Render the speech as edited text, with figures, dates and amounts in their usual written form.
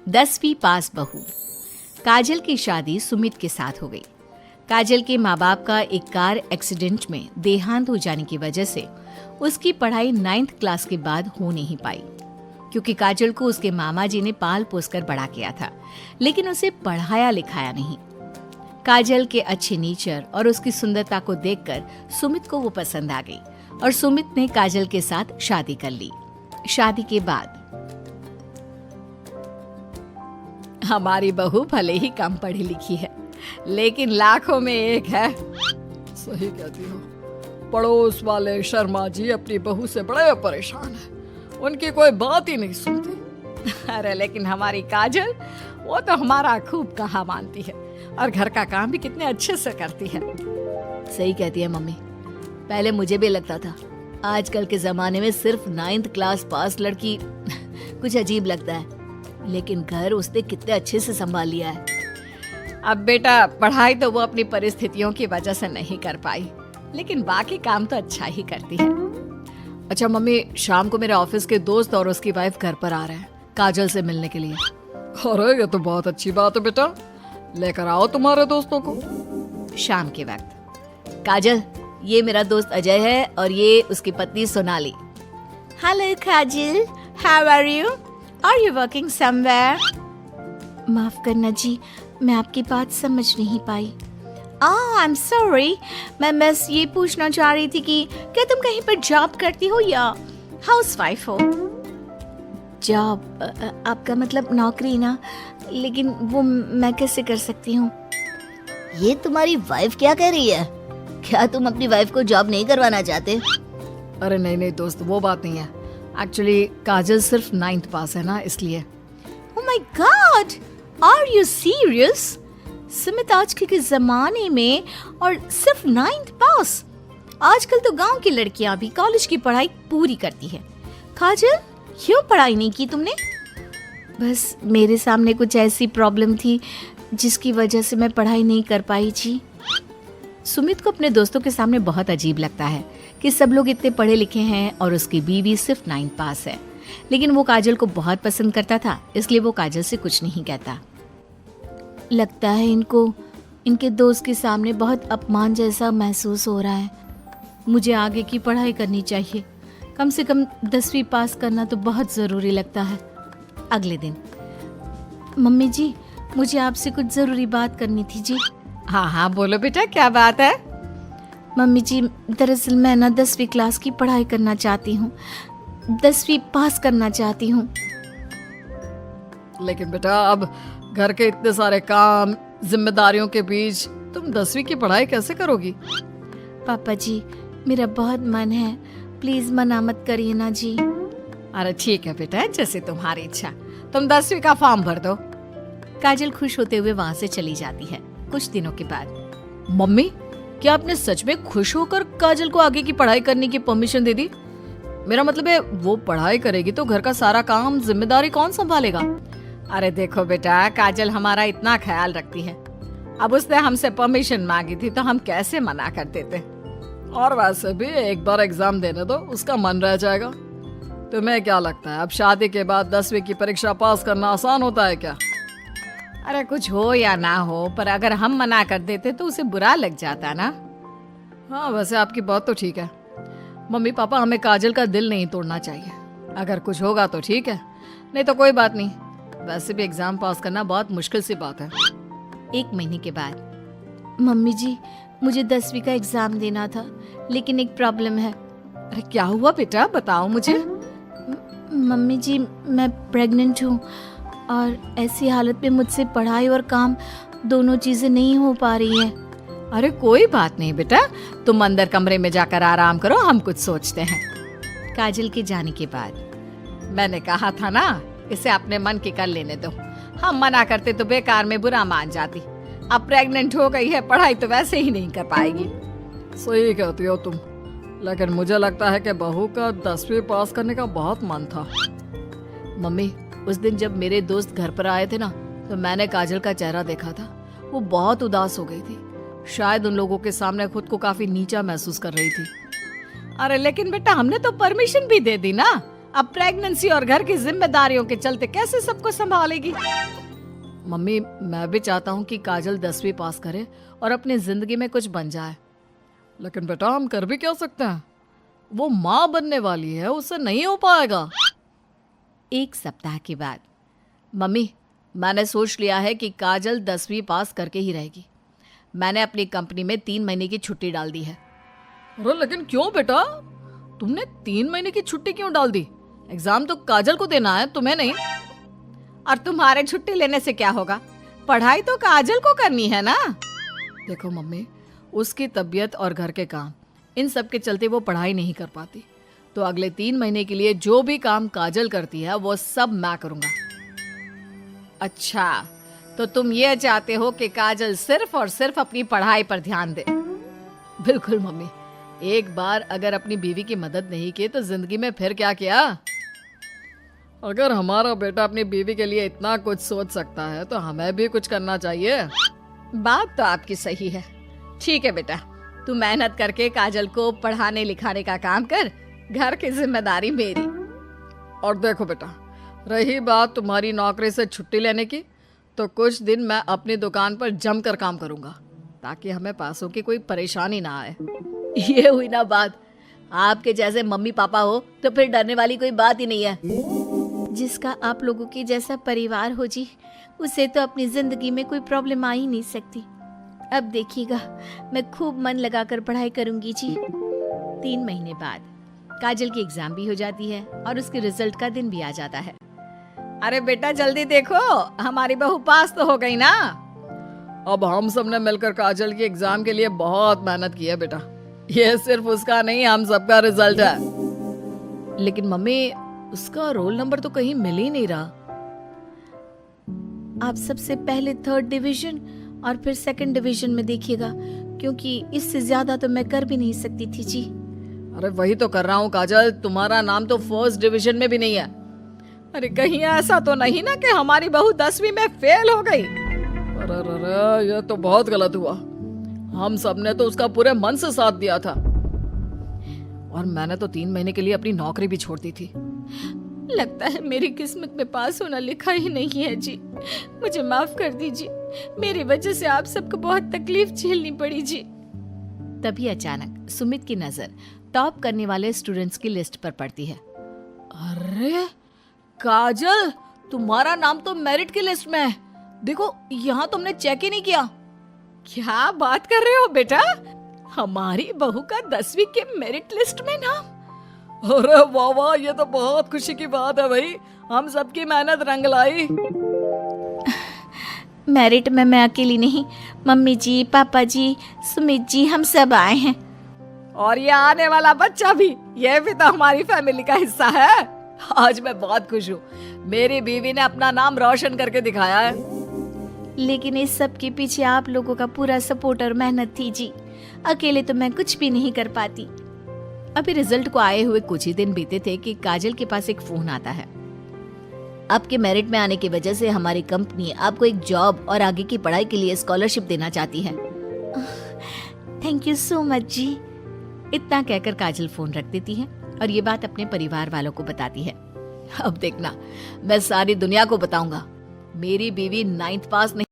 10वीं पास बहू। काजल की शादी सुमित के साथ हो गई। काजल के माँ बाप का एक कार एक्सीडेंट में देहांत हो जाने की वजह से उसकी पढ़ाई 9th क्लास के बाद हो नहीं पाई, क्योंकि काजल को उसके मामा जी ने पाल पोस कर बड़ा किया था, लेकिन उसे पढ़ाया लिखाया नहीं। काजल के अच्छे नेचर और उसकी सुंदरता को देखकर सुमित को वो पसंद आ गई और सुमित ने काजल के साथ शादी कर ली। शादी के बाद हमारी बहू भले ही कम पढ़ी लिखी है, लेकिन लाखों में एक है। सही कहती हो। पड़ोस वाले शर्मा जी अपनी बहू से बड़े परेशान हैं। उनकी कोई बात ही नहीं सुनती। अरे लेकिन हमारी काजल, वो तो हमारा खूब कहा मानती है और घर का काम भी कितने अच्छे से करती है। सही कहती है मम्मी। पहले मुझे भी लगता था, आजकल के जमाने में सिर्फ 9th क्लास पास लड़की कुछ अजीब लगता है, लेकिन घर उसने कितने अच्छे से संभाल लिया है। अब बेटा, पढ़ाई तो वो अपनी परिस्थितियों की वजह से नहीं कर पाई, लेकिन बाकी काम तो अच्छा ही करती है। अच्छा मम्मी, शाम को मेरे ऑफिस के दोस्त और उसकी वाइफ घर पर आ रहे हैं काजल से मिलने के लिए। अरे ये तो बहुत अच्छी बात है बेटा, लेकर आओ तुम्हारे दोस्तों को। शाम के वक्त काजल, ये मेरा दोस्त अजय है और ये उसकी पत्नी Sonali. Hello Kajal, how are you? Are you working somewhere? माफ करना जी, मैं आपकी बात समझ नहीं पाई। आई एम सॉरी, मैं बस ये पूछना चाह रही थी कि क्या तुम कहीं पर जॉब करती हो या हाउसवाइफ हो? जॉब? आपका मतलब नौकरी ना, लेकिन वो मैं कैसे कर सकती हूँ? ये तुम्हारी वाइफ क्या कह रही है? क्या तुम अपनी वाइफ को जॉब नहीं करवाना चाहते? अरे नहीं दोस्त, वो बात नहीं है। एक्चुअली काजल सिर्फ 9th पास है ना, इसलिए। Oh my God! Are you serious? Sumit आजकल के जमाने में और सिर्फ 9th पास? आजकल तो गांव की लड़कियां भी कॉलेज की पढ़ाई पूरी करती है। काजल, क्यों पढ़ाई नहीं की तुमने? बस मेरे सामने कुछ ऐसी प्रॉब्लम थी जिसकी वजह से मैं पढ़ाई नहीं कर पाई जी। सुमित को अपने दोस्तों के सामने बहुत अजीब लगता है कि सब लोग इतने पढ़े लिखे हैं और उसकी बीवी सिर्फ 9th पास है, लेकिन वो काजल को बहुत पसंद करता था, इसलिए वो काजल से कुछ नहीं कहता। लगता है इनको इनके दोस्त के सामने बहुत अपमान जैसा महसूस हो रहा है। मुझे आगे की पढ़ाई करनी चाहिए, कम से कम 10वीं पास करना तो बहुत ज़रूरी लगता है। अगले दिन, मम्मी जी, मुझे आपसे कुछ ज़रूरी बात करनी थी जी। हाँ बोलो बेटा, क्या बात है? मम्मी जी, दरअसल मैं ना 10वीं क्लास की पढ़ाई करना चाहती हूँ, 10वीं पास करना चाहती हूँ। लेकिन बेटा, अब घर के इतने सारे काम, जिम्मेदारियों के बीच तुम 10वीं की पढ़ाई कैसे करोगी? पापा जी, मेरा बहुत मन है, प्लीज मना मत करिए ना जी। अरे ठीक है बेटा, जैसे तुम्हारी इच्छा, तुम 10वीं का फॉर्म भर दो। काजल खुश होते हुए वहाँ से चली जाती है। कुछ दिनों के बाद, मम्मी, क्या आपने सच में खुश होकर काजल को आगे की पढ़ाई करने की परमिशन दे दी? मेरा मतलब है, वो पढ़ाई करेगी तो घर का सारा काम, जिम्मेदारी कौन संभालेगा? अरे देखो बेटा, काजल हमारा इतना ख्याल रखती है, अब उसने हमसे परमिशन मांगी थी तो हम कैसे मना कर देते। और वैसे भी एक बार एग्जाम देने दो, उसका मन रह जाएगा। तुम्हें क्या लगता है, अब शादी के बाद 10वीं की परीक्षा पास करना आसान होता है क्या? अरे कुछ हो या ना हो, पर अगर हम मना कर देते तो उसे बुरा लग जाता ना। हाँ, वैसे आपकी बात तो ठीक है। मम्मी पापा, हमें काजल का दिल नहीं तोड़ना चाहिए। अगर कुछ होगा तो ठीक है, नहीं तो कोई बात नहीं। वैसे भी एग्जाम पास करना बहुत मुश्किल सी बात है। 1 महीने के बाद, मम्मी जी, मुझे 10वीं का एग्जाम देना था, लेकिन एक प्रॉब्लम है। अरे क्या हुआ बेटा, बताओ मुझे। मम्मी जी, मैं प्रेग्नेंट हूँ और ऐसी हालत में मुझसे पढ़ाई और काम दोनों चीजें नहीं हो पा रही है। अरे कोई बात नहीं बेटा, तुम अंदर कमरे में जाकर आराम करो, हम कुछ सोचते हैं। काजल के जाने के बाद, मैंने कहा था ना, इसे अपने मन की कर लेने दो। हम मना करते तो बेकार में बुरा मान जाती। अब प्रेग्नेंट हो गई है, पढ़ाई तो वैसे ही नहीं कर पाएगी। सही कहती हो तुम, लेकिन मुझे लगता है कि बहू का 10वीं पास करने का बहुत मन था। मम्मी, उस दिन जब मेरे दोस्त घर पर आए थे ना, तो मैंने काजल का चेहरा देखा था। वो बहुत उदास हो गई थी, शायद उन लोगों के सामने खुद को काफी नीचा महसूस कर रही थी। अरे लेकिन बेटा, हमने तो परमिशन भी दे दी ना, अब प्रेगनेंसी और घर की जिम्मेदारियों के चलते कैसे सबको संभालेगी? मम्मी, मैं भी चाहता हूँ कि काजल 10वीं पास करे और अपनी जिंदगी में कुछ बन जाए, लेकिन बेटा हम कर भी क्या सकते हैं? वो माँ बनने वाली है, उससे नहीं हो पाएगा। एक सप्ताह के बाद, मम्मी मैंने सोच लिया है कि काजल 10वीं पास करके ही रहेगी। मैंने अपनी कंपनी में 3 महीने की छुट्टी डाल दी है। अरे लेकिन क्यों बेटा? तुमने 3 महीने की छुट्टी क्यों डाल दी? एग्जाम तो काजल को देना है, तुम्हें नहीं। और तुम्हारे छुट्टी लेने से क्या होगा? पढ़ाई तो काजल को करनी है ना। देखो मम्मी, उसकी तबीयत और घर के काम, इन सब के चलते वो पढ़ाई नहीं कर पाती। तो अगले 3 महीने के लिए जो भी काम काजल करती है वो सब मैं करूँगा। अच्छा, तो तुम ये चाहते हो कि काजल सिर्फ और सिर्फ अपनी पढ़ाई पर ध्यान दे? बिल्कुल मम्मी, एक बार अगर अपनी बीवी की मदद नहीं की तो जिंदगी में फिर क्या किया? अगर हमारा बेटा अपनी बीवी के लिए इतना कुछ सोच सकता है तो हमें भी कुछ करना चाहिए। बात तो आपकी सही है। ठीक है बेटा, तू मेहनत करके काजल को पढ़ाने लिखाने का काम कर, घर की जिम्मेदारी मेरी। और देखो बेटा, रही बात तुम्हारी नौकरी से छुट्टी लेने की, तो कुछ दिन मैं अपनी दुकान पर जमकर काम करूंगा ताकि हमें पैसों की कोई परेशानी ना आए। ये हुई ना बात। आपके जैसे मम्मी पापा हो तो फिर डरने वाली कोई बात ही नहीं है। जिसका आप लोगों के जैसा परिवार हो जी, उसे तो अपनी जिंदगी में कोई प्रॉब्लम आ ही नहीं सकती। अब देखिएगा, मैं खूब मन लगाकर पढ़ाई करूंगी जी। 3 महीने बाद काजल की एग्जाम भी हो जाती है और उसके रिजल्ट का दिन भी आ जाता है। अरे बेटा जल्दी देखो, हमारी बहू पास तो हो गई ना। अब हम सब ने मिलकर काजल की एग्जाम के लिए बहुत मेहनत की है बेटा। ये सिर्फ उसका नहीं, हम सबका रिजल्ट है। लेकिन मम्मी, उसका रोल नंबर तो कहीं मिल ही नहीं रहा। आप सबसे पहले 3rd डिवीजन और फिर 2nd डिवीजन में देखिएगा, क्योंकि इससे ज्यादा तो मैं कर भी नहीं सकती थी जी। अरे वही तो कर रहा हूँ काजल, तुम्हारा नाम तो 1st डिवीजन में भी नहीं है। अरे कहीं ऐसा तो नहीं ना कि हमारी बहू 10वीं में फेल हो गई? अरे ये तो बहुत गलत हुआ। हम सब ने तो उसका पूरे मन से साथ दिया था, और मैंने तो 3 महीने के लिए अपनी नौकरी भी छोड़ दी थी। लगता है मेरी किस्मत में पास होना लिखा ही नहीं है जी। मुझे माफ कर दीजिए, मेरी वजह से आप सबको बहुत तकलीफ झेलनी पड़ी जी। तभी अचानक सुमित की नजर टॉप करने वाले स्टूडेंट्स की लिस्ट पर पड़ती है। अरे काजल, तुम्हारा नाम तो मेरिट की लिस्ट में है। देखो, यहाँ तुमने चेक ही नहीं किया। क्या बात कर रहे हो बेटा? हमारी बहू का 10वीं के मेरिट लिस्ट में नाम? अरे वाह वाह, ये तो बहुत खुशी की बात है भाई। हम सबकी मेहनत रंग लाई। मेरिट में मैं अकेली नहीं, मम्मी जी, पापा जी, सुमित जी, हम सब आए हैं। और ये आने वाला बच्चा भी, ये भी तो हमारी फैमिली का हिस्सा है। आज मैं बहुत खुश हूँ, मेरी बीवी ने अपना नाम रोशन करके दिखाया है। लेकिन इस सब के पीछे आप लोगों का पूरा सपोर्ट और मेहनत थी जी। अकेले तो मैं कुछ भी नहीं कर पाती। अभी रिजल्ट को आए हुए कुछ ही दिन बीते थे कि काजल के पास एक फोन आता है। आपके मेरिट में आने की वजह से हमारी कंपनी आपको एक जॉब और आगे की पढ़ाई के लिए स्कॉलरशिप देना चाहती है। थैंक यू सो मच जी। इतना कहकर काजल फोन रख देती है और ये बात अपने परिवार वालों को बताती है। अब देखना, मैं सारी दुनिया को बताऊंगा, मेरी बीवी 9th पास नहीं